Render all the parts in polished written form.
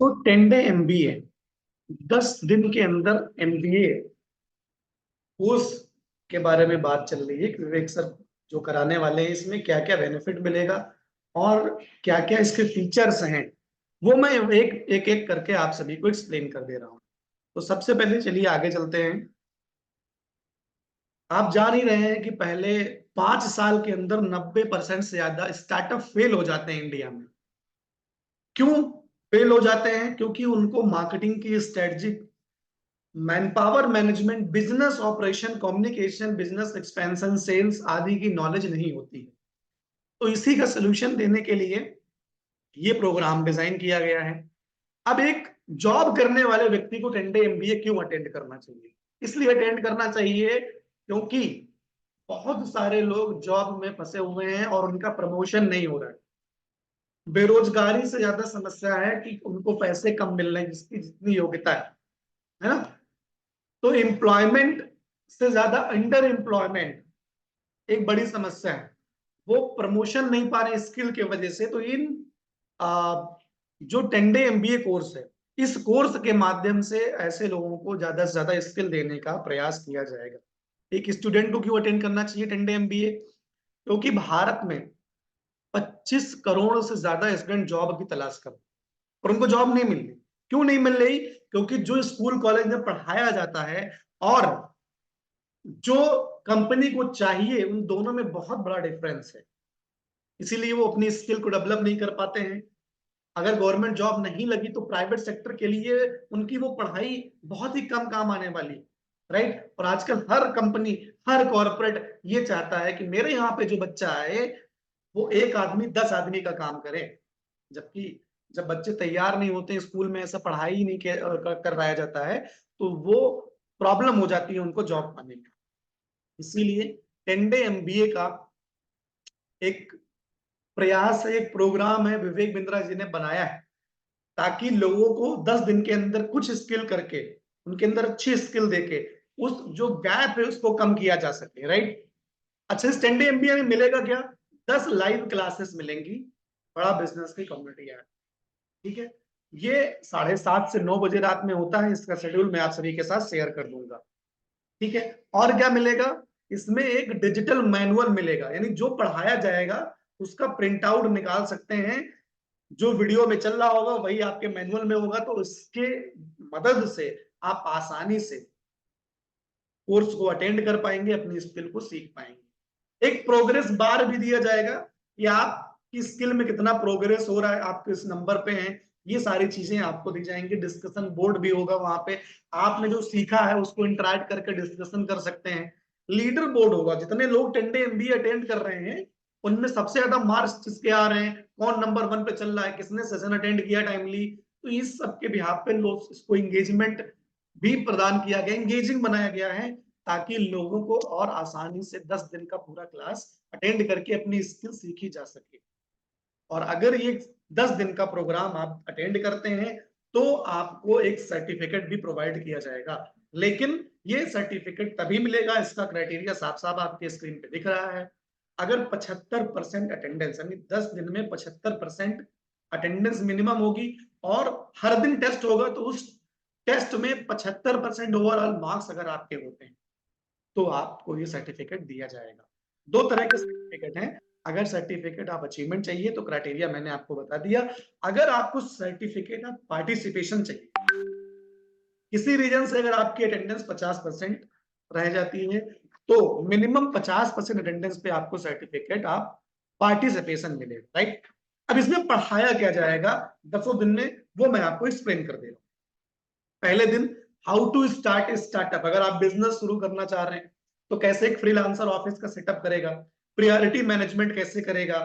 तो 10 day MBA, 10 दिन के अंदर एमबीए कोर्स के बारे में बात चल रही है कि विवेक सर जो कराने वाले हैं इसमें क्या क्या बेनिफिट मिलेगा और क्या क्या इसके फीचर्स हैं, वो मैं एक एक एक करके आप सभी को एक्सप्लेन कर दे रहा हूँ। तो सबसे पहले चलिए आगे चलते हैं। आप जान ही रहे हैं कि पहले 5 साल के अंदर 90% से ज्यादा स्टार्टअप फेल हो जाते हैं इंडिया में। क्यों फेल हो जाते हैं? क्योंकि उनको मार्केटिंग की strategy, man power management, business operation, communication, business expansion, sales आदि की नॉलेज नहीं होती है। तो इसी का सोल्यूशन देने के लिए ये प्रोग्राम डिजाइन किया गया है। अब एक जॉब करने वाले व्यक्ति को 10 डे एमबीए क्यों अटेंड करना चाहिए? इसलिए अटेंड करना चाहिए क्योंकि बहुत सारे लोग जॉब में फंसे हुए हैं और उनका प्रमोशन नहीं हो रहा है। बेरोजगारी से ज्यादा समस्या है कि उनको पैसे कम मिल रहे हैं जिसकी जितनी योग्यता है ना। तो एम्प्लॉयमेंट से ज्यादा अंडर एम्प्लॉयमेंट एक बड़ी समस्या है। वो प्रमोशन नहीं पा रहे स्किल के वजह से। तो इन जो 10 डे एमबीए कोर्स है, इस कोर्स के माध्यम से ऐसे लोगों को ज्यादा से ज्यादा स्किल देने का प्रयास किया जाएगा। एक स्टूडेंट को क्यों अटेंड करना चाहिए 10 डे एमबीए? क्योंकि भारत में 25 करोड़ से ज्यादा स्टूडेंट जॉब की तलाश कर रहे हैं और उनको जॉब नहीं मिल रही। क्यों नहीं मिल रही? क्योंकि जो स्कूल कॉलेज में पढ़ाया जाता है और जो कंपनी को चाहिए, उन दोनों में बहुत बड़ा डिफरेंस है। इसीलिए वो अपनी स्किल को डेवलप नहीं कर पाते हैं। अगर गवर्नमेंट जॉब नहीं लगी तो प्राइवेट सेक्टर के लिए उनकी वो पढ़ाई बहुत ही कम काम आने वाली, राइट। और आजकल हर कंपनी, हर कॉर्पोरेट ये चाहता है कि मेरे यहाँ पे जो बच्चा आए वो एक आदमी 10 आदमी का काम करे। जबकि जब बच्चे तैयार नहीं होते, स्कूल में ऐसा पढ़ाई ही नहीं करवाया जाता है, तो वो प्रॉब्लम हो जाती है उनको जॉब पाने में। इसीलिए 10 डे एमबीए का एक प्रयास है, एक प्रोग्राम है, विवेक बिंद्रा जी ने बनाया है ताकि लोगों को 10 दिन के अंदर कुछ स्किल करके, उनके अंदर अच्छी स्किल देके उस जो गैप है उसको कम किया जा सके, राइट। अच्छा, इस 10 डे एमबीए में मिलेगा क्या? 10 लाइव क्लासेस मिलेंगी। बड़ा बिजनेस की कम्युनिटी है, ठीक है। ये 7:30 से 9 बजे रात में होता है। इसका शेड्यूल मैं आप सभी के साथ शेयर कर दूंगा, ठीक है। और क्या मिलेगा? इसमें एक डिजिटल मैनुअल मिलेगा, यानी जो पढ़ाया जाएगा उसका प्रिंट आउट निकाल सकते हैं। जो वीडियो में चल रहा होगा वही आपके मैनुअल में होगा, तो इसके मदद से आप आसानी से कोर्स को अटेंड कर पाएंगे, अपनी स्किल को सीख पाएंगे। एक प्रोग्रेस बार भी दिया जाएगा कि आपकी स्किल में कितना प्रोग्रेस हो रहा है, आप किस नंबर पे हैं। ये सारी चीजें आपको दी जाएंगी। डिस्कशन बोर्ड भी होगा वहां पे, आपने जो सीखा है उसको इंटरैक्ट करके डिस्कशन कर सकते हैं। लीडर बोर्ड होगा, जितने लोग 10 डे एमबीए अटेंड कर रहे हैं उनमें सबसे ज्यादा मार्क्स किसके आ रहे हैं, कौन नंबर 1 पे चल रहा है, किसने सेशन अटेंड किया टाइमली। तो इस सबके बिहाफ पे लोग इसको एंगेजमेंट भी प्रदान किया गया, एंगेजिंग बनाया गया है ताकि लोगों को और आसानी से 10 दिन का पूरा क्लास अटेंड करके अपनी स्किल सीखी जा सके। और अगर ये 10 दिन का प्रोग्राम आप अटेंड करते हैं तो आपको एक सर्टिफिकेट भी प्रोवाइड किया जाएगा। लेकिन ये सर्टिफिकेट तभी मिलेगा, इसका क्राइटेरिया साफ साफ आपके स्क्रीन पे दिख रहा है। अगर 75% अटेंडेंस, यानी 10 दिन में 75% अटेंडेंस मिनिमम होगी और हर दिन टेस्ट होगा, तो उस टेस्ट में 75% ओवरऑल मार्क्स अगर आपके होते हैं तो आपको ये सर्टिफिकेट दिया जाएगा। दो तरह के सर्टिफिकेट हैं। अगर सर्टिफिकेट आप अचीवमेंट चाहिए तो क्राइटेरिया मैंने आपको बता दिया। अगर आपको सर्टिफिकेट ऑफ पार्टिसिपेशन चाहिए, किसी रीजन से अगर आपकी अटेंडेंस 50% रह जाती है तो मिनिमम 50% अटेंडेंस पे आपको सर्टिफिकेट ऑफ पार्टिसिपेशन मिलेगा, राइट। अब इसमें पढ़ाया क्या जाएगा 10 दिन में, वो मैं आपको एक्सप्लेन कर दे रहा हूँ। पहले दिन हाउ टू स्टार्ट स्टार्टअप। अगर आप बिजनेस शुरू करना चाह रहे हैं तो कैसे एक फ्रीलांसर ऑफिस का सेटअप करेगा, प्रायोरिटी मैनेजमेंट कैसे करेगा,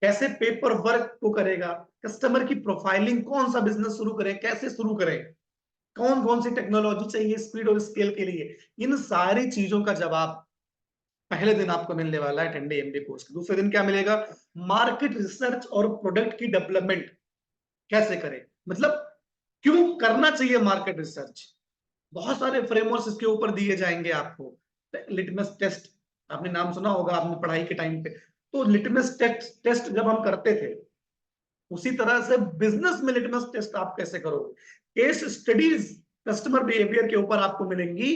कैसे पेपर वर्क को करेगा, कस्टमर की प्रोफाइलिंग, कौन सा बिजनेस शुरू करें, कैसे शुरू करें, कौन कौन सी टेक्नोलॉजी चाहिए स्पीड और स्केल के लिए, इन सारी चीजों का जवाब पहले दिन आपको मिलने वाला है 10 डे एमबीए कोर्स के। दूसरे दिन क्या मिलेगा? मार्केट रिसर्च और प्रोडक्ट की डेवलपमेंट कैसे करें, मतलब क्यों करना चाहिए मार्केट रिसर्च। बहुत सारे फ्रेमवर्क्स इसके ऊपर दिए जाएंगे आपको। लिटमस टेस्ट आपने नाम सुना होगा आपने पढ़ाई के टाइम पे। तो लिटमस टेस्ट जब हम करते थे उसी तरह से बिजनेस में लिटमस टेस्ट आप कैसे करोगे, केस स्टडीज कस्टमर बिहेवियर के ऊपर आपको मिलेंगी,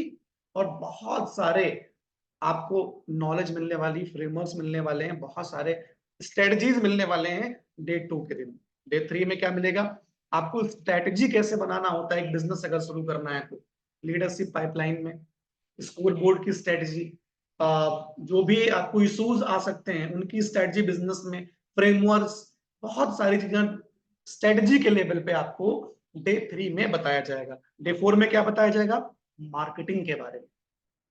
और बहुत सारे आपको नॉलेज मिलने वाली, फ्रेमवर्क्स मिलने वाले हैं, बहुत सारे स्ट्रेटजीज मिलने वाले हैं डे 2 के दिन। डे 3 में क्या मिलेगा, आपको स्ट्रेटजी कैसे बनाना होता है एक बिजनेस अगर शुरू करना है तो, लीडरशिप पाइपलाइन में, स्कोर बोर्ड की स्ट्रेटजी, जो भी आपको इश्यूज आ सकते हैं उनकी स्ट्रेटजी बिजनेस में, फ्रेमवर्क्स, बहुत सारी चीजें स्ट्रेटजी के लेवल पे आपको डे 3 में बताया जाएगा। डे 4 में क्या बताया जाएगा, मार्केटिंग के बारे में,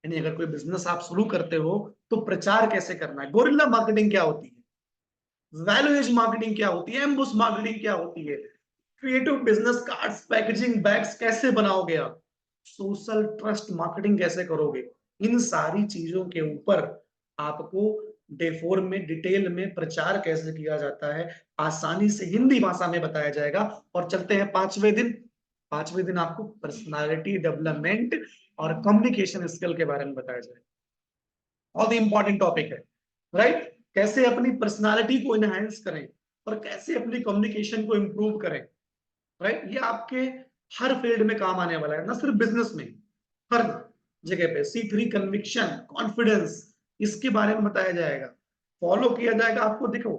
यानी अगर कोई बिजनेस आप शुरू करते हो तो प्रचार कैसे करना है, गोरिल्ला मार्केटिंग क्या होती है, वैल्यू एज मार्केटिंग क्या होती है, एम्बुश मार्केटिंग क्या होती है, creative business cards, packaging, bags कैसे बनाओगे आप, सोशल ट्रस्ट मार्केटिंग कैसे करोगे, इन सारी चीजों के ऊपर आपको डे 4 में डिटेल में प्रचार कैसे किया जाता है आसानी से हिंदी भाषा में बताया जाएगा। और चलते हैं 5वें दिन। 5वें दिन आपको पर्सनालिटी डेवलपमेंट और कम्युनिकेशन स्किल के बारे में बताया जाएगा। बहुत इंपॉर्टेंट टॉपिक है, राइट, कैसे अपनी पर्सनालिटी को इनहेंस करें और कैसे अपनी कम्युनिकेशन को इंप्रूव करें, राइट, ये आपके हर फील्ड में काम आने वाला है, ना सिर्फ बिजनेस में, हर जगह पे। C3 कन्विक्शन, कॉन्फिडेंस, इसके बारे में बताया जाएगा, फॉलो किया जाएगा आपको, देखो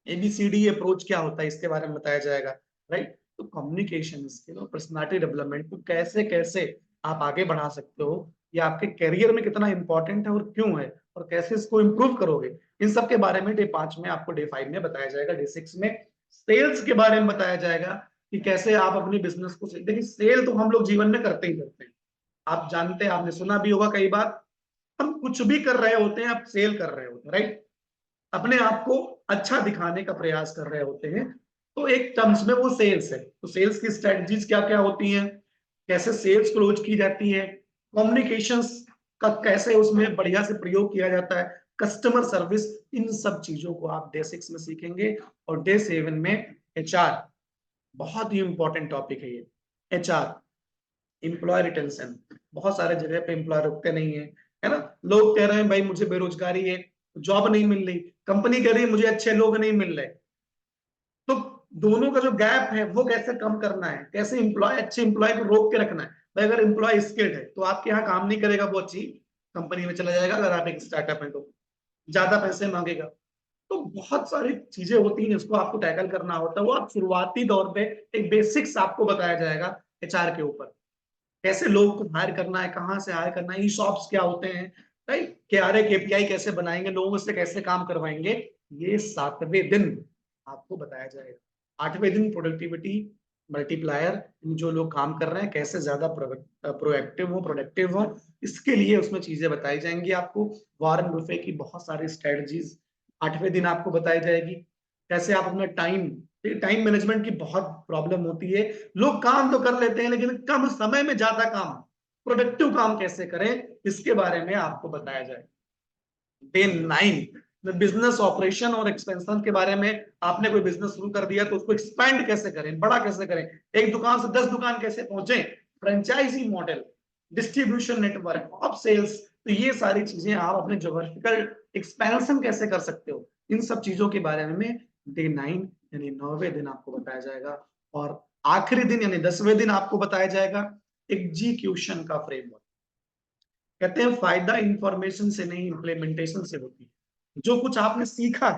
ABCD अप्रोच क्या होता है इसके बारे में बताया जाएगा, राइट। तो कम्युनिकेशन स्किल और पर्सनालिटी डेवलपमेंट को कैसे कैसे आप आगे बढ़ा सकते हो, ये आपके करियर में कितना इंपॉर्टेंट है और क्यों है, और कैसे इसको इंप्रूव करोगे, इन सब के बारे में डे 5 में आपको डे 5 में बताया जाएगा। डे 6 में सेल्स के बारे में बताया जाएगा कि कैसे आप अपने बिजनेस को, देखिए सेल तो हम लोग जीवन में करते ही करते हैं, आप जानते हैं, आपने सुना भी होगा कई बार, हम कुछ भी कर रहे होते हैं, आप सेल कर रहे होते हैं, राइट, अपने आप को अच्छा दिखाने का प्रयास कर रहे होते हैं, तो एक टर्म्स में वो सेल्स है। तो सेल्स की स्ट्रेटजीज क्या क्या होती हैं, कैसे सेल्स क्लोज की जाती है, कम्युनिकेशंस का कैसे उसमें बढ़िया से प्रयोग किया जाता है, कस्टमर सर्विस, इन सब चीजों को आप डे 6 में सीखेंगे। और डे 7 में HR, बहुत ही इंपॉर्टेंट टॉपिक है ये, HR, एम्प्लॉय रिटेंशन। बहुत सारे जगह पे एम्प्लॉय रुकते नहीं है ना, लोग कह रहे हैं भाई मुझे बेरोजगारी है, जॉब नहीं मिल रही, कंपनी कह रही है मुझे अच्छे लोग नहीं मिल रहे, तो दोनों का जो गैप है वो कैसे कम करना है, कैसे एम्प्लॉय, अच्छे एम्प्लॉय को रोक के रखना है। भाई अगर एम्प्लॉय स्किल्ड है तो आपके यहाँ काम नहीं करेगा, वो अच्छी कंपनी में चला जाएगा, अगर आप एक स्टार्टअप है तो ज्यादा पैसे मांगेगा। तो बहुत सारी चीजें होती हैं जिसको आपको टैकल करना होता है, वो आप शुरुआती दौर पे एक बेसिक्स आपको बताया जाएगा HR के ऊपर, कैसे लोग को हायर करना है, कहाँ से हायर करना है, ई शॉप्स क्या होते हैं, राइट, KRA KPI कैसे बनाएंगे, लोगों से कैसे काम करवाएंगे, ये 7वें दिन आपको बताया जाएगा। 8वें दिन प्रोडक्टिविटी मल्टीप्लायर, जो लोग काम कर रहे हैं कैसे ज्यादा प्रोएक्टिव हो, प्रोडक्टिव हो, इसके लिए उसमें चीजें बताई जाएंगी आपको। वॉरेन बुफे की बहुत सारी स्ट्रेटजीज 8वें दिन आपको बताई जाएगी, कैसे आप अपना टाइम मैनेजमेंट की बहुत प्रॉब्लम होती है, लोग काम तो कर लेते हैं लेकिन कम समय में ज्यादा काम, प्रोडक्टिव काम कैसे करें, इसके बारे में आपको बताया जाए। डे 9 में बिजनेस ऑपरेशन और एक्सपेंशन के बारे में, आपने कोई बिजनेस शुरू कर दिया तो उसको एक्सपेंड कैसे करें, बड़ा कैसे करें, एक दुकान से 10 दुकान कैसे पहुंचे, franchisee model, distribution network of sales, तो ये सारी चीजें आप अपने जोग्राफिकल एक्सपेंशन कैसे कर सकते हो, इन सब चीजों के बारे में डे 9 यानी 9वें दिन आपको बताया जाएगा। और आखिरी दिन यानी 10वें दिन आपको बताया जाएगा एग्जीक्यूशन का फ्रेमवर्क। कहते हैं फायदा इंफॉर्मेशन से नहीं, इंप्लीमेंटेशन से होती है। जो कुछ आपने सीखा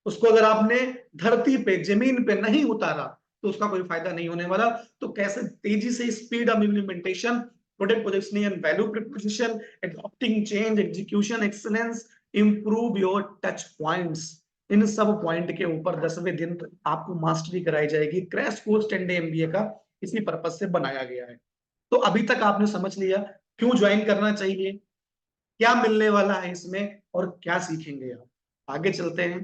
उसको अगर आपने धरती पे, जमीन पे नहीं उतारा तो उसका कोई फायदा नहीं होने वाला। तो कैसे तेजी से speed of implementation, product positioning and value proposition, adopting change, execution excellence, improve your touch points, इन सब पॉइंट के ऊपर 10वें दिन आपको मास्टरी कराई जाएगी। क्रैश कोर्स 10 डे MBA का इसी पर्पज से बनाया गया है। तो अभी तक आपने समझ लिया क्यों ज्वाइन करना चाहिए, क्या मिलने वाला है इसमें, और क्या सीखेंगे आप। आगे चलते हैं,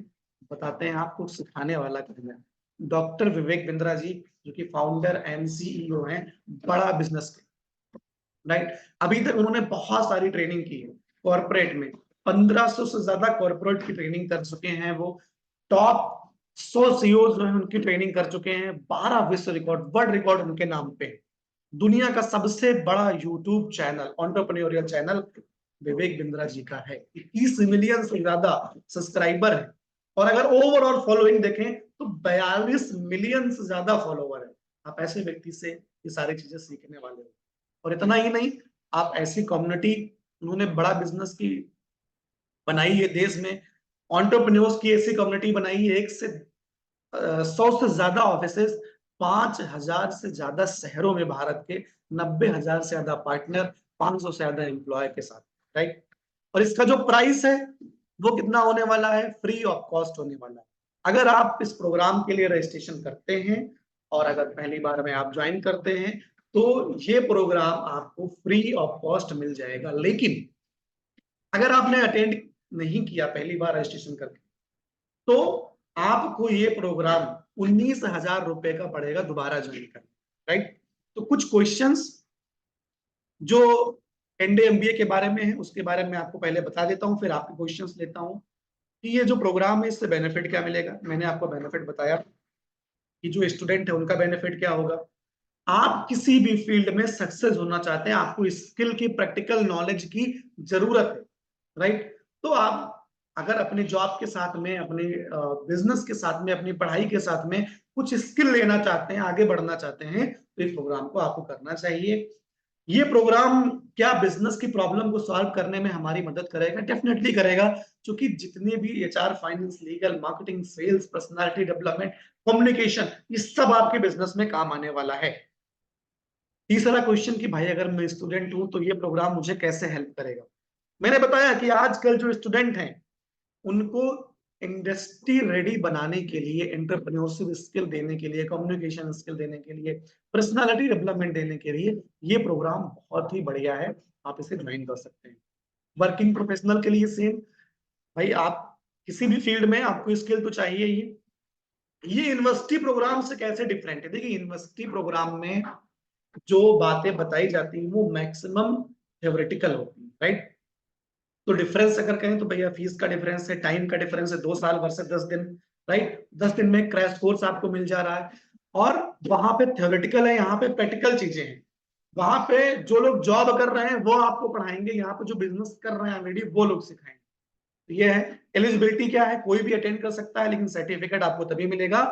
बताते हैं आपको सिखाने वाला कौन है। डॉक्टर विवेक बिंद्रा जी, जो कि फाउंडर एंड CEO हैं बड़ा बिजनेस के, राइट। अभी तक उन्होंने बहुत सारी ट्रेनिंग की है कॉर्पोरेट में, 1500 से ज्यादा कॉर्पोरेट की ट्रेनिंग कर चुके हैं वो, टॉप 100 CEOs जो है उनकी ट्रेनिंग कर चुके हैं, 12 विश्व रिकॉर्ड, वर्ल्ड रिकॉर्ड उनके नाम पे। दुनिया का सबसे बड़ा YouTube channel, entrepreneurial channel Vivek Bindra ji का है, 30 मिलियन से ज्यादा सब्सक्राइबर है। और अगर ओवरऑल फॉलोइंग देखें तो 42 मिलियन से ज्यादा फॉलोवर है। आप ऐसे व्यक्ति से ये सारी चीजें सीखने वाले हो। और इतना ही नहीं, आप ऐसी कम्युनिटी, उन्होंने बड़ा बिजनेस की बनाई है देश में, एंटरप्रेन्योर्स की ऐसी कम्युनिटी बनाई है, 100 से ज्यादा ऑफिसेस, 5,000 से ज्यादा शहरों में भारत के, 90,000 से ज्यादा पार्टनर, 500 से ज्यादा एम्प्लॉय के साथ, राइट। और इसका जो प्राइस है वो कितना होने वाला है, फ्री ऑफ कॉस्ट होने वाला है। अगर आप इस प्रोग्राम के लिए रजिस्ट्रेशन करते हैं और अगर पहली बार में आप ज्वाइन करते हैं तो ये प्रोग्राम आपको फ्री ऑफ कॉस्ट मिल जाएगा। लेकिन अगर आपने अटेंड नहीं किया पहली बार रजिस्ट्रेशन करके, तो आपको ये प्रोग्राम 19,000 रुपए का पड़ेगा दोबारा ज्वाइन करना, राइट। तो कुछ क्वेश्चंस जो एनडीए एमबीए के बारे में है उसके बारे में आपको पहले बता देता हूं, फिर आपके क्वेश्चंस लेता हूं कि ये जो प्रोग्राम है इससे बेनिफिट क्या मिलेगा। मैंने आपको बेनिफिट बताया कि जो स्टूडेंट है उनका बेनिफिट क्या होगा। आप किसी भी फील्ड में सक्सेस होना चाहते हैं, आपको स्किल की, प्रैक्टिकल नॉलेज की जरूरत है, राइट। तो आप अगर अपने जॉब के साथ में, अपने बिजनेस के साथ में, अपनी पढ़ाई के साथ में कुछ स्किल लेना चाहते हैं, आगे बढ़ना चाहते हैं, तो इस प्रोग्राम को आपको करना चाहिए। ये प्रोग्राम क्या बिजनेस की प्रॉब्लम को सॉल्व करने में हमारी मदद करेगा? डेफिनेटली करेगा, क्योंकि जितने भी HR, finance, legal, marketing, sales, personality development, communication, ये सब आपके बिजनेस में काम आने वाला है। तीसरा क्वेश्चन कि भाई अगर मैं स्टूडेंट हूं तो ये प्रोग्राम मुझे कैसे हेल्प करेगा। मैंने बताया कि आजकल जो स्टूडेंट हैं उनको इंडस्ट्री रेडी बनाने के लिए, एंटरप्रेन्योरशिप स्किल देने के लिए, कम्युनिकेशन स्किल देने के लिए, पर्सनालिटी डेवलपमेंट देने के लिए ये प्रोग्राम बहुत ही बढ़िया है। आप इसे ज्वाइन कर सकते हैं। वर्किंग प्रोफेशनल के लिए सेम, भाई आप किसी भी फील्ड में आपको स्किल तो चाहिए ही। ये यूनिवर्सिटी प्रोग्राम से कैसे डिफरेंट है? देखिए, यूनिवर्सिटी प्रोग्राम में जो बातें बताई जाती हैं वो मैक्सिमम थ्योरेटिकल होती है, राइट। तो डिफरेंस अगर कहें तो भैया फीस का डिफरेंस है, टाइम का डिफरेंस है, 2 साल वर्सेस 10 दिन, राइट। 10 दिन में क्रैश कोर्स आपको मिल जा रहा है और वहां पे थ्योरेटिकल है, यहाँ पे प्रैक्टिकल चीजें हैं। वहां पे जो लोग जॉब कर रहे हैं वो आपको पढ़ाएंगे, यहाँ पे जो बिजनेस कर रहे हैं ऑलरेडी वो लोग सिखाएंगे। तो ये है। एलिजिबिलिटी क्या है? कोई भी अटेंड कर सकता है, लेकिन सर्टिफिकेट आपको तभी मिलेगा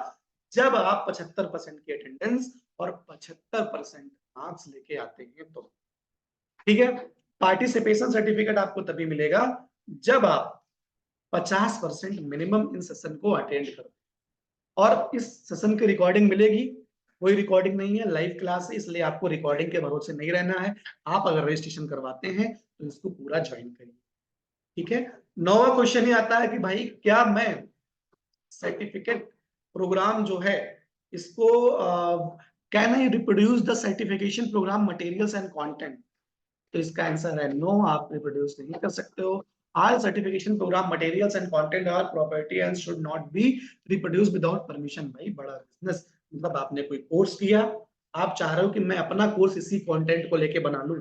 जब आप 75% की अटेंडेंस और 75% मार्क्स लेके आते हैं तो, ठीक है। पार्टिसिपेशन सर्टिफिकेट आपको तभी मिलेगा जब आप 50% मिनिमम इन सेशन को अटेंड करो। और इस सेशन की रिकॉर्डिंग मिलेगी, कोई रिकॉर्डिंग नहीं है, लाइव क्लास है, इसलिए आपको रिकॉर्डिंग के भरोसे नहीं रहना है। आप अगर रजिस्ट्रेशन करवाते हैं तो इसको पूरा ज्वाइन करिए, ठीक है। 9वां क्वेश्चन ही आता है कि भाई क्या मैं सर्टिफिकेट प्रोग्राम जो है इसको can I reproduce the certification programme materials and content? तो इसका आंसर है नो, आप रिप्रोड्यूस नहीं कर सकते हो। All certification program materials and content are property and should not be reproduced without permission। भाई बड़ा बिजनेस, मतलब आपने कोई कोर्स किया, आप चाह रहे हो कि मैं अपना कोर्स इसी कंटेंट को लेके बना लूं,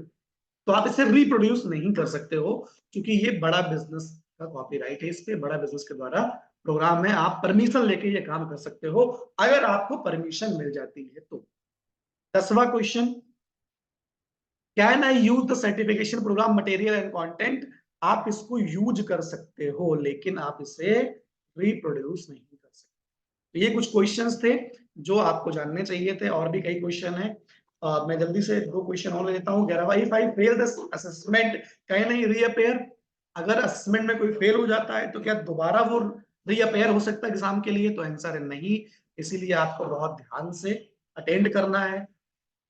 तो आप इसे रिप्रोड्यूस नहीं कर सकते हो, क्योंकि ये बड़ा बिजनेस का कॉपीराइट है, इस पे बड़ा बिजनेस के द्वारा प्रोग्राम में आप परमिशन लेके ये काम कर सकते हो, अगर आपको परमिशन मिल जाती है तो। 10वां question, can I use the certification program material and content? आप इसको यूज कर सकते हो, लेकिन आप इसे रिप्रोड्यूस नहीं कर सकते। तो ये कुछ क्वेश्चंस थे जो आपको जानने चाहिए थे, और भी कई क्वेश्चन है। मैं जल्दी से 2 क्वेश्चन और ले लेता हूँ। 11वां, if I fail the assessment can I reappear? अगर असेसमेंट में कोई फेल हो जाता है तो क्या दोबारा वो रीअपेयर हो सकता है एग्जाम के लिए? तो आंसर है नहीं। इसीलिए आपको बहुत ध्यान से अटेंड करना है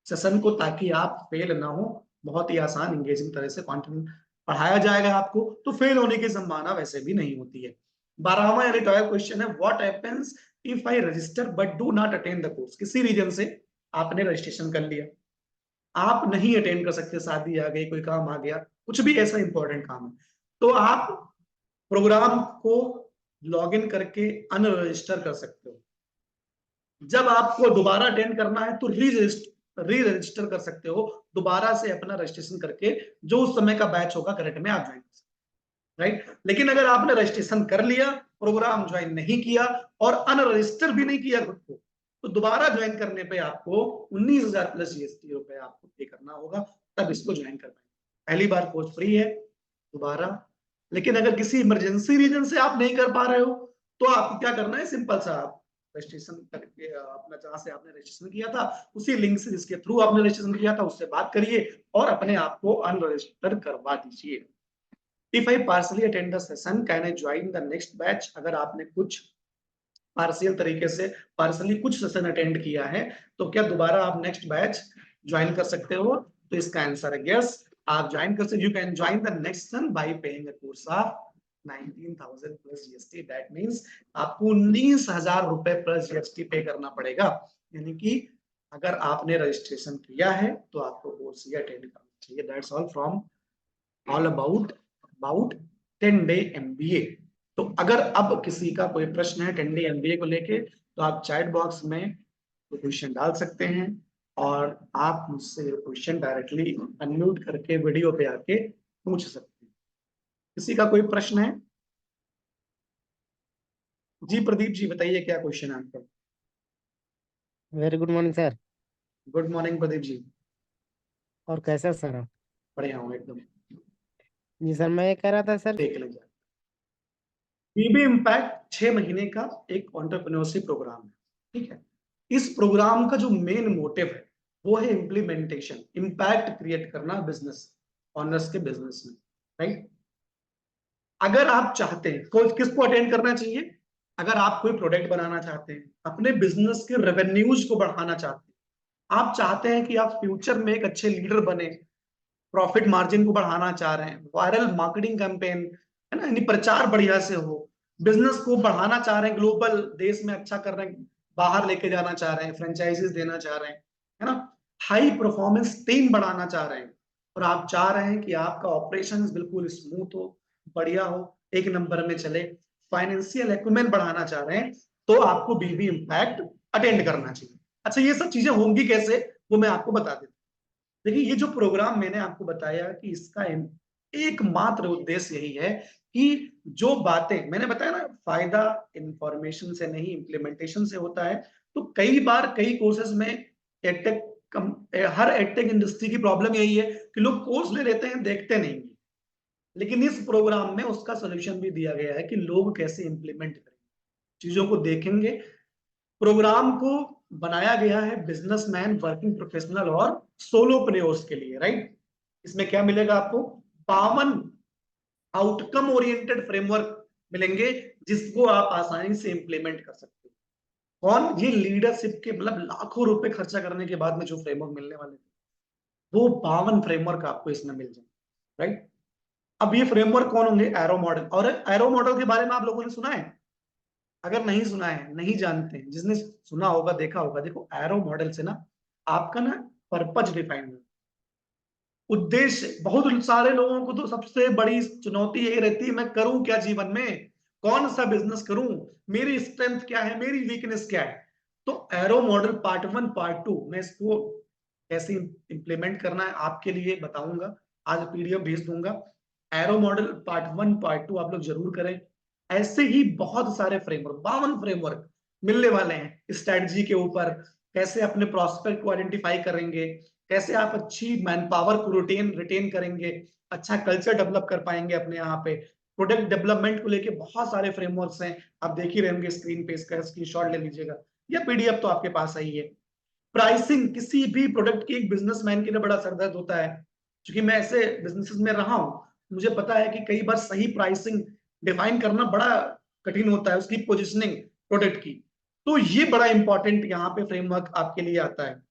सेशन को, ताकि आप फेल ना हो। बहुत ही आसान इंगेजिंग तरह से कंटेंट पढ़ाया जाएगा आपको, तो फेल होने की संभावना वैसे भी नहीं होती है। 12वां एडिटोरियल क्वेश्चन है, what happens if I register but do not attend the course? किसी रीजन से आपने रजिस्ट्रेशन कर लिया, आप नहीं अटेंड कर सकते, शादी आ गई, कोई काम आ गया, कुछ भी ऐसा इंपॉर्टेंट काम है, तो आप प्रोग्राम को लॉग इन करके अनरजिस्टर कर सकते हो। जब आपको दोबारा अटेंड करना है तो री रजिस्टर कर सकते हो, दोबारा से अपना रजिस्ट्रेशन करके, जो उस समय का बैच होगा करेक्ट में आप ज्वाइन कर सकते हो, राइट। लेकिन अगर आपने रजिस्ट्रेशन कर लिया, प्रोग्राम ज्वाइन नहीं किया और अनरजिस्टर भी नहीं किया खुद को, तो दोबारा ज्वाइन करने पे आपको 19,000 प्लस जीएसटी रुपए आपको पे करना होगा, तब इसको ज्वाइन कर पाएंगे। पहली बार कोर्स फ्री है, दोबारा। लेकिन अगर किसी इमरजेंसी रीजन से आप नहीं कर पा रहे हो तो आपको क्या करना है, सिंपल सा, रजिस्ट्रेशन करके अपना जहां से आपने रजिस्ट्रेशन किया था उसी लिंक से जिसके थ्रू आपने रजिस्ट्रेशन किया था उससे बात करिए और अपने आप को अनरजिस्टर करवा दीजिए। If I partially attend the session can I join the next batch? अगर आपने कुछ पार्शियल तरीके से पार्सली कुछ सेशन अटेंड किया है तो क्या दोबारा आप नेक्स्ट बैच ज्वाइन कर सकते हो? तो इसका आंसर है यस, आप ज्वाइन कर सकते, you can join the next session bye paying a course of 19,000 plus GST. That means आपको 19,000 रुपए प्लस जीएसटी पे करना पड़ेगा। यानी कि अगर आपने रजिस्ट्रेशन किया है तो आपको कोर्स ये अटेंड करना चाहिए। That's all from all about 10 day MBA. तो अगर अब किसी का कोई प्रश्न है 10 डे एमबीए को लेके तो आप चैट बॉक्स में क्वेश्चन डाल सकते हैं और आप मुझसे क्वेश्चन डायरेक्टली अनम्यूट करके वीडियो पे आके पूछ सकते हैं। किसी का कोई प्रश्न है? जी प्रदीप जी बताइए क्या क्वेश्चन है आपका? Very good morning sir. Good morning Pradeep ji. और कैसे सर आप? बढ़िया हूँ एकदम। जी सर, मैं ये कह रहा था सर। देख लीजिए, बीबी इम्पैक्ट 6 महीने का एक एंटरप्रेन्योरशिप प्रोग्राम है। ठीक है, इस प्रोग्राम का जो मेन मोटिव है वो है इम्प्लीमेंटेशन, इम्पैक्ट क्रिएट करना बिजनेस ऑनर्स के बिजनेस में। राइट, अगर आप चाहते हैं किसको अटेंड करना चाहिए? अगर आप कोई प्रोडक्ट बनाना चाहते हैं, अपने बिजनेस के रेवेन्यूज को बढ़ाना चाहते हैं, आप चाहते हैं कि आप फ्यूचर में एक अच्छे लीडर बने, प्रॉफिट मार्जिन को बढ़ाना चाह रहे हैं, वायरल मार्केटिंग कैंपेन है ना, यानी प्रचार बढ़िया से हो, बिजनेस को बढ़ाना चाह रहे हैं, ग्लोबल देश में अच्छा कर रहे हैं, बाहर लेके जाना चाह रहे हैं, फ्रेंचाइजीज देना चाह रहे हैं, है ना, हाई परफॉर्मेंस टीम बढ़ाना चाह रहे हैं और आप चाह रहे हैं कि आपका ऑपरेशन बिल्कुल स्मूथ हो, बढ़िया हो, एक नंबर में चले, फाइनेंशियल एक्विपमेंट बढ़ाना चाह रहे हैं, तो आपको बीबी इम्पैक्ट अटेंड करना चाहिए। अच्छा, ये सब चीजें होंगी कैसे वो मैं आपको बता देता हूँ। देखिए, ये जो प्रोग्राम मैंने आपको बताया कि इसका एकमात्र उद्देश्य यही है कि जो बातें मैंने बताया ना, फायदा इंफॉर्मेशन से नहीं इम्प्लीमेंटेशन से होता है। तो कई बार कई कोर्सेज में एडटेक हर एडटेक इंडस्ट्री की प्रॉब्लम यही है कि लोग कोर्स ले लेते हैं, देखते नहीं है। लेकिन इस प्रोग्राम में उसका सोल्यूशन भी दिया गया है कि लोग कैसे इंप्लीमेंट करें, चीजों को देखेंगे। प्रोग्राम को बनाया गया है बिजनेसमैन, वर्किंग प्रोफेशनल और सोलोप्रेन्योर्स के लिए। राइट, इसमें क्या मिलेगा आपको? 52 आउटकम ओरिएंटेड फ्रेमवर्क मिलेंगे जिसको आप आसानी से इंप्लीमेंट कर सकते हो। कौन? ये लीडरशिप के मतलब लाखों रुपए खर्चा करने के बाद में जो फ्रेमवर्क मिलने वाले थे वो 52 फ्रेमवर्क आपको इसमें मिल जाए। राइट, अब ये फ्रेमवर्क कौन होंगे? Arrow model. और एरो मॉडल के बारे में आप लोगों ने सुना है? अगर नहीं सुना है, नहीं जानते हैं, जिसने सुना होगा देखा होगा, देखो एरो मॉडल से ना आपका ना पर्पज डिफाइन हो, उद्देश्य। बहुत सारे लोगों को तो सबसे बड़ी चुनौती यही रहती है, मैं करूं क्या जीवन में, कौन सा बिजनेस करूं, मेरी स्ट्रेंथ क्या है, मेरी वीकनेस क्या है। तो एरो मॉडल पार्ट 1 पार्ट 2 मैं इसको कैसे इंप्लीमेंट करना है आपके लिए बताऊंगा, आज पीडीएफ भेज दूंगा। एरो मॉडल पार्ट 1 पार्ट 2 आप लोग जरूर करें। ऐसे ही बहुत सारे फ्रेमवर्क, 52 फ्रेमवर्क मिलने वाले हैं स्ट्रेटजी के ऊपर, कैसे अपने प्रोस्पेक्ट को आइडेंटिफाई करेंगे, कैसे आप अच्छी मैन पावर को रिटेन करेंगे, अच्छा कल्चर डेवलप कर पाएंगे अपने यहाँ पे। प्रोडक्ट डेवलपमेंट को लेके बहुत सारे फ्रेमवर्क्स हैं, आप देख ही रहेंगे स्क्रीन पे, इसका स्क्रीनशॉट ले लीजिएगा या पीडीएफ तो आपके पास ही है। प्राइसिंग, किसी भी प्रोडक्ट की एक बिजनेसमैन के लिए बड़ा सरदर्द होता है, क्योंकि मैं ऐसे बिजनेसेस में रहा हूं, मुझे पता है कि कई बार सही प्राइसिंग डिफाइन करना बड़ा कठिन होता है, उसकी पोजिशनिंग प्रोडक्ट की। तो ये बड़ा इंपॉर्टेंट यहाँ पे फ्रेमवर्क आपके लिए आता है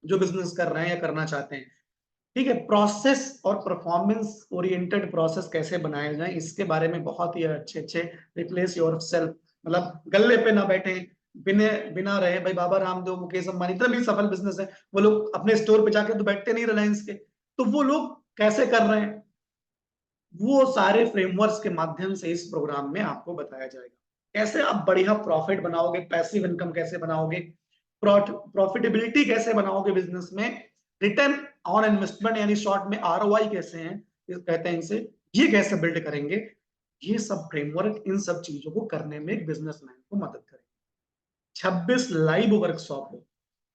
जो बिजनेस कर रहे हैं या करना चाहते हैं। ठीक है, प्रोसेस और परफॉर्मेंस ओरिएंटेड प्रोसेस कैसे बनाए जाए इसके बारे में बहुत ही अच्छे अच्छे, रिप्लेस योर सेल्फ, मतलब गल्ले पे ना बैठे, बिना बिना रहे भाई, बाबा रामदेव, मुकेश अंबानी, इतना भी सफल बिजनेस है, वो लोग अपने स्टोर पे जाके तो बैठते नहीं रिलायंस के, तो वो लोग कैसे कर रहे हैं, वो सारे फ्रेमवर्क्स के माध्यम से इस प्रोग्राम में आपको बताया जाएगा। कैसे आप बढ़िया प्रॉफिट बनाओगे, पैसिव इनकम कैसे बनाओगे, प्रॉफिटेबिलिटी कैसे बनाओगे बिजनेस में, रिटर्न ऑन इन्वेस्टमेंट यानी शॉर्ट में आरओआई कैसे हैं कहते हैं इसे, ये कैसे बिल्ड करेंगे। ये सब फ्रेमवर्क इन सब चीजों को करने में एक बिजनेसमैन को मदद करेंगे। 26 लाइव वर्कशॉप है।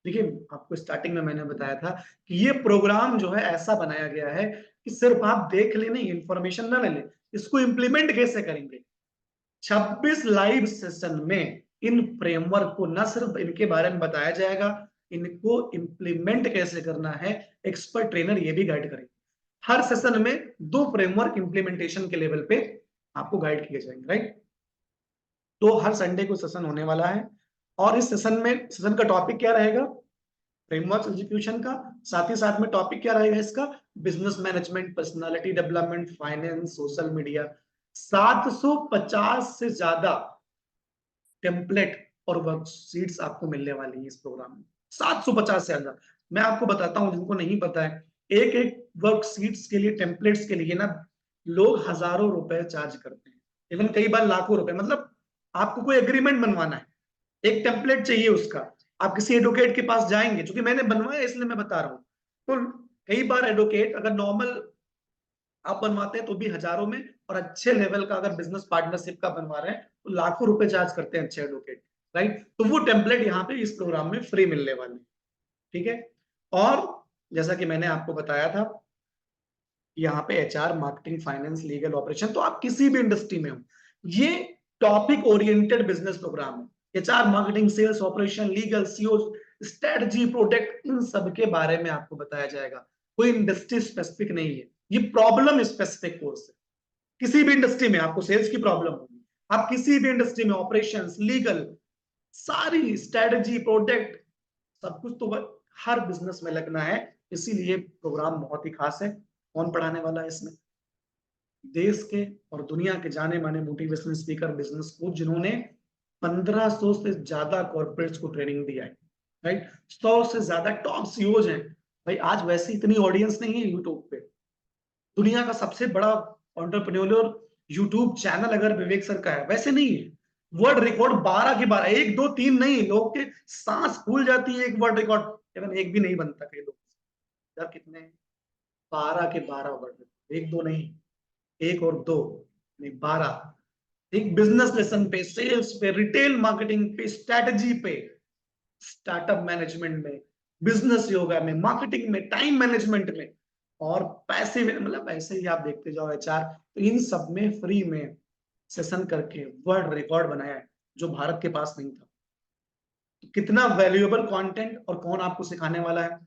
देखिए, आपको स्टार्टिंग में मैंने बताया था कि ये प्रोग्राम जो है ऐसा बनाया गया है कि सिर्फ आप देख ले नहीं, इंफॉर्मेशन ना ले, इसको इंप्लीमेंट कैसे करेंगे। 26 लाइव सेशन में इन फ्रेमवर्क को न सिर्फ इनके बारे में बताया जाएगा, इनको इम्प्लीमेंट कैसे करना है एक्सपर्ट ट्रेनर ये भी गाइड करेंगे। हर सेशन में 2 फ्रेमवर्क इम्प्लीमेंटेशन के लेवल पे आपको गाइड किए जाएंगे, राइट। तो हर संडे को सेशन होने वाला है और इस सेशन का टॉपिक क्या रहेगा, फ्रेमवर्क एग्जीक्यूशन का। साथ ही साथ में टॉपिक क्या रहेगा इसका, business management, personality development, finance, social media. 750 से ज्यादा टेम्पलेट और वर्कशीट्स आपको मिलने वाली है इस प्रोग्राम में। 750 से ज्यादा। मैं आपको बताता हूं जिनको नहीं पता है, एक एक वर्कशीट्स के लिए, टेम्पलेट्स के लिए ना लोग हजारों रुपए चार्ज करते हैं, इवन कई बार लाखों रुपए। मतलब आपको कोई एग्रीमेंट बनवाना है, एक टेम्पलेट चाहिए उसका, आप किसी एडवोकेट के पास जाएंगे, क्योंकि मैंने बनवाया इसलिए मैं बता रहा हूं। तो कई बार एडवोकेट अगर नॉर्मल आप बनवाते हैं तो भी हजारों में, और अच्छे लेवल का अगर बिजनेस पार्टनरशिप का बनवा रहे हैं तो लाखों रुपए चार्ज करते हैं अच्छे एडवोकेट, राइट। तो वो टेम्पलेट यहाँ पे इस प्रोग्राम में फ्री मिलने वाले, ठीक है। और जैसा कि मैंने आपको बताया था, यहाँ पे HR, marketing, finance, legal, operation, तो आप किसी भी इंडस्ट्री में हो, ये टॉपिक ओरिएंटेड बिजनेस प्रोग्राम है। HR, marketing, sales, operation, legal, CO, strategy, product, इन सब के बारे में आपको बताया जाएगा। कोई इंडस्ट्री स्पेसिफिक नहीं है, ये प्रॉब्लम स्पेसिफिक कोर्स है। किसी भी इंडस्ट्री में आपको सेल्स की प्रॉब्लम होगी, आप किसी भी इंडस्ट्री में ऑपरेशंस, लीगल, सारी स्ट्रेटजी, प्रोडक्ट, सब कुछ तो हर बिजनेस में लगना है। इसीलिए प्रोग्राम बहुत ही खास है। कौन पढ़ाने वाला है इसमें, देश के और दुनिया के जाने माने मोटिवेशनल स्पीकर, बिजनेस कोच, जिन्होंने 1500 से ज्यादा कॉर्पोरेट्स को ट्रेनिंग दिया है, राइट। 100 से ज्यादा टॉप सीईओज हैं। भाई आज वैसे इतनी ऑडियंस नहीं है यूट्यूब पे। दुनिया का सबसे बड़ा एंटरप्रेन्योर यूट्यूब चैनल अगर विवेक सर का है, वैसे नहीं है। वर्ल्ड रिकॉर्ड 12 के 12, 1 2 3 नहीं, लोग के सांस फूल जाती है एक वर्ल्ड रिकॉर्ड, इवन एक भी नहीं बनता कई लोग। यार कितने, 12 के 12 वर्ल्ड रिकॉर्ड, एक दो नहीं, एक और दो नहीं, 12। एक बिजनेस लेसन पे, सेल्स पे, रिटेल मार्केटिंग पे, स्ट्रेटजी पे, स्टार्टअप मैनेजमेंट में, बिजनेस योगा में, मार्केटिंग में, टाइम मैनेजमेंट में, और पैसे में, मतलब ऐसे ही आप देखते जाओ एचआर। तो इन सब में फ्री में सेशन करके वर्ल्ड रिकॉर्ड बनाया है, जो भारत के पास नहीं था। तो कितना वैल्यूएबल कंटेंट, और कौन आपको सिखाने वाला है,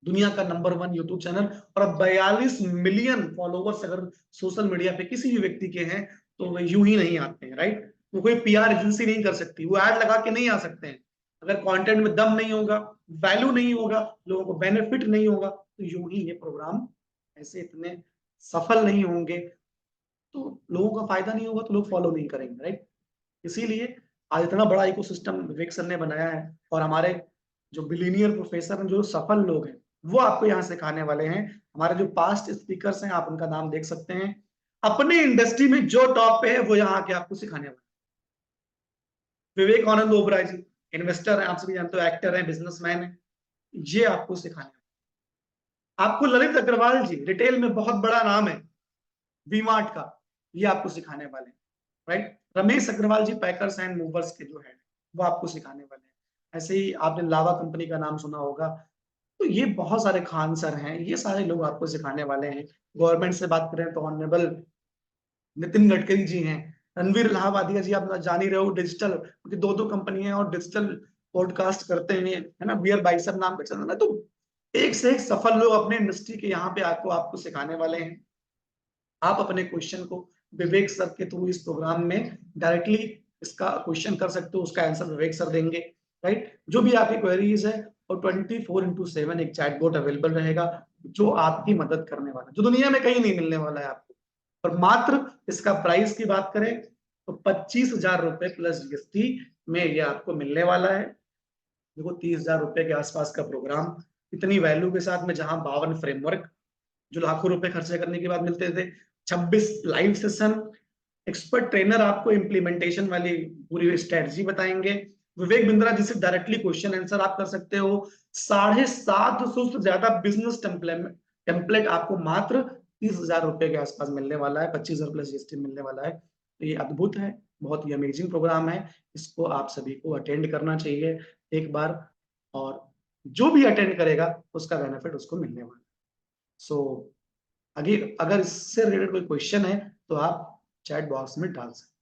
दुनिया का नंबर 1 यूट्यूब चैनल। और 42 मिलियन फॉलोवर्स अगर सोशल मीडिया पे किसी भी व्यक्ति के हैं तो वो यूं ही नहीं आते हैं, राइट। वो कोई पीआर एजेंसी नहीं कर सकती, वो ऐड लगा के नहीं आ सकते हैं। अगर कंटेंट में दम नहीं होगा, वैल्यू नहीं होगा, लोगों को बेनिफिट नहीं होगा, तो यूं ही ये प्रोग्राम ऐसे इतने सफल नहीं होंगे। तो लोगों का फायदा नहीं होगा तो लोग फॉलो नहीं करेंगे, राइट। इसीलिए आज इतना बड़ा इकोसिस्टम विवेक सर ने बनाया है, और हमारे जो बिलीनियर प्रोफेसर हैं, जो सफल लोग हैं, वो आपको यहाँ सिखाने वाले हैं। हमारे जो पास्ट स्पीकर्स हैं, आप उनका नाम देख सकते हैं। अपने इंडस्ट्री में जो टॉप पे है वो यहाँ आके आपको सिखाने वाले। विवेक आनंद ओबराय जी इन्वेस्टर हैं, आप सभी जानते हो, एक्टर हैं, बिजनेसमैन हैं, ये आपको सिखाने वाले। आपको ललित अग्रवाल जी, रिटेल में बहुत बड़ा नाम है, वीमार्ट का, ये आपको सिखाने वाले हैं, right. Ramesh Agarwal ji packers and movers के जो है, वो आपको सिखाने वाले हैं। ऐसे ही आपने लावा कंपनी का नाम सुना होगा। तो ये बहुत सारे खान सर हैं, ये सारे लोग आपको सिखाने वाले हैं। गवर्नमेंट से बात करें तो ऑनरेबल नितिन गडकरी जी हैं। रणवीर इलाहाबादिया जी आप जान ही रहे हो, डिजिटल, उनकी 2 कंपनी है और डिजिटल पॉडकास्ट करते हैं, है ना, बियर बाइसेप नाम का चैनल है। तो एक से एक सफल लोग अपने इंडस्ट्री के यहाँ पे आपको सिखाने वाले हैं। आप अपने क्वेश्चन को विवेक सर के थ्रू इस प्रोग्राम में डायरेक्टली इसका क्वेश्चन कर सकते हो, उसका आंसर विवेक सर देंगे, राइट। जो भी आपकी क्वेरीज है, और 24/7 एक चैटबॉट अवेलेबल रहेगा जो आपकी मदद करने वाला है, जो दुनिया में कहीं नहीं मिलने वाला है आपको। और मात्र इसका प्राइस की बात करें तो 25,000 रुपए प्लस जीएसटी में ये आपको मिलने वाला है। देखो 30,000 रुपए के आसपास का प्रोग्राम, इतनी वैल्यू के साथ में, जहां 52 फ्रेमवर्क जो लाखों रुपए खर्चे करने के बाद मिलते थे, 26 लाइव सेशन, एक्सपर्ट ट्रेनर आपको इम्प्लीमेंटेशन वाली पूरी स्ट्रेटजी बताएंगे। विवेक बिंद्रा जी से डायरेक्टली क्वेश्चन आंसर आप कर सकते हो। 750 से ज्यादा बिजनेस टेम्पलेट आपको मात्र 30,000 रुपए के आसपास मिलने वाला है, 25,000 प्लस जीएसटी मिलने वाला है। तो ये अद्भुत है, बहुत ही अमेजिंग प्रोग्राम है। इसको आप सभी को अटेंड करना चाहिए एक बार, और जो भी अटेंड करेगा उसका बेनिफिट उसको मिलने वाला है। सो अगर इससे रिलेटेड कोई क्वेश्चन है तो आप चैट बॉक्स में डाल सकते हैं।